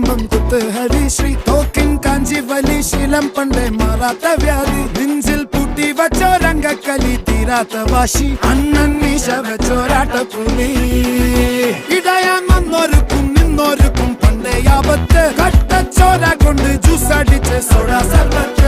കുടുംബം കുത്തുഹരി ശ്രീ തോക്കിൻ കാഞ്ചി വലി ശീലം പണ്ടേ മാറാത്ത വ്യാധി നെഞ്ചിൽ പൂട്ടി വച്ചോരംഗക്കലി തീരാത്ത വാശി അണ്ണൻ മീശ വെച്ചോരാട്ട പുലി ഇടയാങ്ങൊന്നൊരുക്കും നിന്നൊരുക്കും പണ്ടേ ആപത്ത് കട്ടച്ചോര കൊണ്ട് ജ്യൂസ് അടിച്ച് സോഡ സർബത്ത്